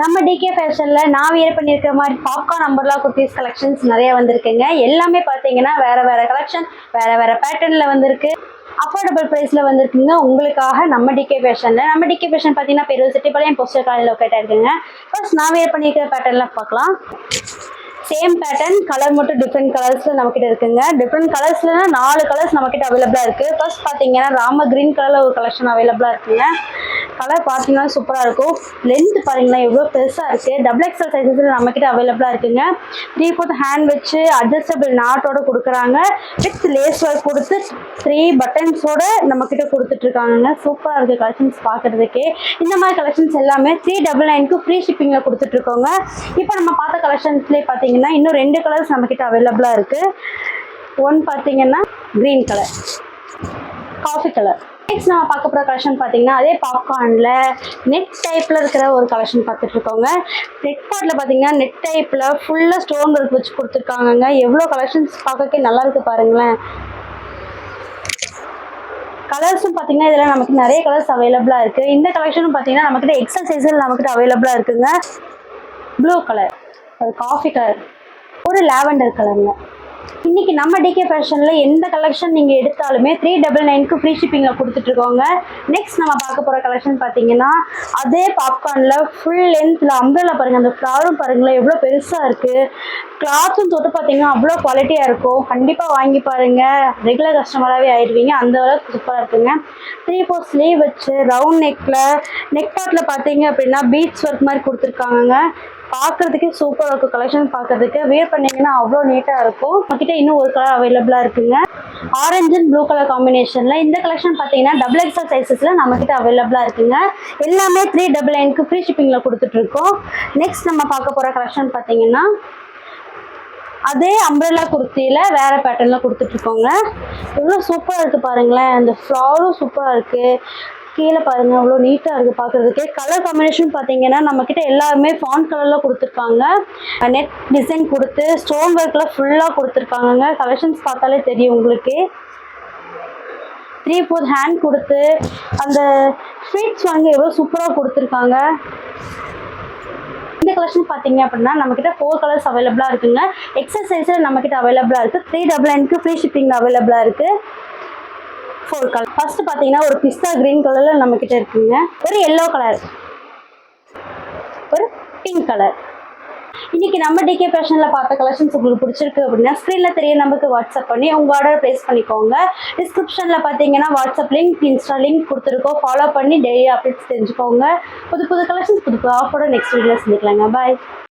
நம்ம டிகே ஃபேஷன்ல நான் வியர் பண்ணியிருக்கிற மாதிரி பாப்கார்ன் அம்பர்லா குர்த்திஸ் கலெக்ஷன்ஸ் நிறைய வந்திருக்குங்க. எல்லாமே பார்த்தீங்கன்னா வேற வேற கலெக்ஷன், வேற வேற பேட்டர்ன்ல வந்திருக்கு. அஃபோர்டபுள் ப்ரைஸில் வந்திருக்குங்க உங்களுக்காக நம்ம டிகே ஃபேஷனில். நம்ம டிகே ஃபேஷன் பார்த்தீங்கன்னா பெரிய செட்டிப்பாளையம் போஸ்டர் காலையில் லொக்கேட் ஆயிருக்குங்க. ஃபர்ஸ்ட் நான் வியர் பண்ணியிருக்கிற பேட்டர்ன்லாம் பார்க்கலாம். சேம் பேட்டர்ன், கலர் மட்டும் டிஃப்ரெண்ட் கலர்ஸில் நம்மக்கிட்ட இருக்குங்க. டிஃப்ரெண்ட் கலர்ஸ்லனா 4 கலர்ஸ் நம்மக்கிட்ட அவைலபிளாக இருக்குது. ஃபர்ஸ்ட் பார்த்தீங்கன்னா ராம கிரீன் கலரில் ஒரு கலெக்ஷன் அவைலபிளாக இருக்குங்க. கலர் பார்த்தீங்கன்னா சூப்பராக இருக்கும். லென்த் பாருங்களேன் எவ்வளோ பெருசாக இருக்குது. டபுள் எக்ஸல் சைஸஸில் நம்மக்கிட்ட அவைலபிளாக இருக்குங்க. 3/4 ஹேண்ட் வச்சு அட்ஜஸ்டபிள் நாட்டோட கொடுக்குறாங்க. வித் லேஸ் ஒர்க் கொடுத்து 3 பட்டன்ஸோட நம்மக்கிட்ட கொடுத்துட்ருக்காங்க. சூப்பராக இருக்குது கலெக்ஷன்ஸ் பார்க்குறதுக்கே. இந்த மாதிரி கலெக்ஷன்ஸ் எல்லாமே 399க்கு ஃப்ரீ ஷிப்பிங்கில் கொடுத்துட்ருக்கோங்க. இப்போ நம்ம பார்த்த கலெக்ஷன்ஸ்லேயே பார்த்தீங்கன்னா இன்னும் 2 கலர்ஸ் நம்மக்கிட்ட அவைலபிளாக இருக்குது. ஒன் பார்த்தீங்கன்னா green colour, coffee colour. Next நம்ம பார்க்க போகிற கலெக்ஷன் பார்த்தீங்கன்னா அதே பாப்கார்னில் நெட் டைப்பில் இருக்கிற ஒரு கலெக்ஷன் பார்த்துட்ருக்கோங்க. நெட் பார்ட்டில் பார்த்தீங்கன்னா நெட் டைப்பில் ஃபுல்லாக ஸ்டோன் ஒர்க் வச்சு கொடுத்துருக்காங்கங்க. எவ்வளோ கலெக்ஷன்ஸ் பார்க்கறதுக்கே நல்லா இருக்குது பாருங்களேன். கலர்ஸும் பார்த்தீங்கன்னா இதில் நமக்கு நிறைய கலர்ஸ் அவைலபிளாக இருக்குது. இந்த கலெக்ஷனும் பார்த்தீங்கன்னா நம்மக்கிட்ட எக்ஸல் சைஸில் நம்மக்கிட்ட அவைலபிளாக இருக்குங்க. ப்ளூ கலர், ஒரு காஃபி கலர், ஒரு லாவெண்டர் கலருங்க. இன்னைக்கு நம்ம டிகே ஃபேஷனில் எந்த கலெக்ஷன் நீங்கள் எடுத்தாலுமே 399க்கு ஃப்ரீ ஷிப்பிங்கில் கொடுத்துட்ருக்கோங்க. நெக்ஸ்ட் நம்ம பார்க்க போகிற கலெக்ஷன் பார்த்தீங்கன்னா அதே பாப்கார்னில் ஃபுல் லென்த்தில் அம்பரலா பாருங்கள். அந்த ஃப்ளவரும் பாருங்களேன் எவ்வளோ பெருசாக இருக்குது. கிளாத்தும் தொட்டு பார்த்தீங்கன்னா அவ்வளோ குவாலிட்டியாக இருக்கும். கண்டிப்பாக வாங்கி பாருங்கள், ரெகுலர் கஸ்டமராகவே ஆயிடுவீங்க. அந்த அளவுக்கு சூப்பராக இருக்குங்க. 3/4 ஸ்லீவ் வச்சு ரவுண்ட் நெக் பார்ட்டில் பார்த்தீங்க அப்படின்னா பீட்ஸ் ஒர்க் மாதிரி கொடுத்துருக்காங்க. பார்க்குறதுக்கே சூப்பராக இருக்கும். கலெக்ஷன் பார்க்குறதுக்கு வியர் பண்ணிங்கன்னா அவ்வளோ நீட்டாக இருக்கும். நம்மக்கிட்ட இன்னும் ஒரு கலர் அவைலபிளாக இருக்குங்க. ஆரஞ்சு அண்ட் ப்ளூ கலர் காம்பினேஷனில் இந்த கலெக்ஷன் பார்த்தீங்கன்னா டபுள் எக்ஸல் சைஸஸில் நம்மக்கிட்ட அவைலபிளாக இருக்குங்க. எல்லாமே 399க்கு ஃப்ரீ ஷிப்பிங்கில் கொடுத்துட்ருக்கோம். நெக்ஸ்ட் நம்ம பார்க்க போகிற கலெக்ஷன் பார்த்தீங்கன்னா அதே அம்பரலா குர்த்தியில் வேறு பேட்டர்னில் கொடுத்துட்ருக்கோங்க. எவ்வளோ சூப்பராக இருக்குது பாருங்களேன். அந்த ஃப்ளவரும் சூப்பராக இருக்குது. கீழே பாருங்கள் அவ்வளோ நீட்டாக இருக்குது பார்க்குறதுக்கே. கலர் காம்பினேஷன் பார்த்தீங்கன்னா நம்மக்கிட்ட எல்லாருமே ஃபாண்ட் கலரில் கொடுத்துருக்காங்க. நெட் டிசைன் கொடுத்து ஸ்டோன் ஒர்க்கில் ஃபுல்லாக கொடுத்துருக்காங்கங்க. கலெக்ஷன்ஸ் பார்த்தாலே தெரியும் உங்களுக்கு. 3/4 ஹேண்ட் கொடுத்து அந்த ஸ்வீட்ஸ் வாங்கி எவ்வளோ சூப்பராக கொடுத்துருக்காங்க. இந்த கலெக்ஷன் பார்த்தீங்க அப்படின்னா நம்மக்கிட்ட 4 கலர்ஸ் அவைலபிளாக இருக்குங்க. எக்ஸல் சைஸில் நம்மக்கிட்ட அவைலபிளாக இருக்குது. 399க்கு ஃப்ரீ ஷிப்பிங் அவைலபிளாக இருக்குது. 4 கலர். ஃபர்ஸ்ட் பார்த்தீங்கன்னா ஒரு பிஸ்தா கிரீன் கலரில் நம்மக்கிட்ட இருக்குங்க. ஒரு எல்லோ கலர், ஒரு பிங்க் கலர். இன்னைக்கு நம்ம டிகே ஃபேஷனில் பார்த்த கலெக்ஷன்ஸ் உங்களுக்கு பிடிச்சிருக்கு அப்படின்னா ஸ்க்ரீனில் தெரிய நம்பருக்கு வாட்ஸ்அப் பண்ணி உங்கள் ஆர்டர் ப்ளேஸ் பண்ணிக்கோங்க. டிஸ்கிரிப்ஷனில் பார்த்தீங்கன்னா வாட்ஸ்அப் லிங்க், இன்ஸ்டா லிங்க் கொடுத்துருக்கோம். ஃபாலோ பண்ணி டெய்லி அப்டேட்ஸ் தெரிஞ்சுக்கோங்க. புது புது கலெக்ஷன்ஸ் புது ஆஃபரோட நெக்ஸ்ட் வீடியோவில் சந்திக்கலாங்க. பாய்.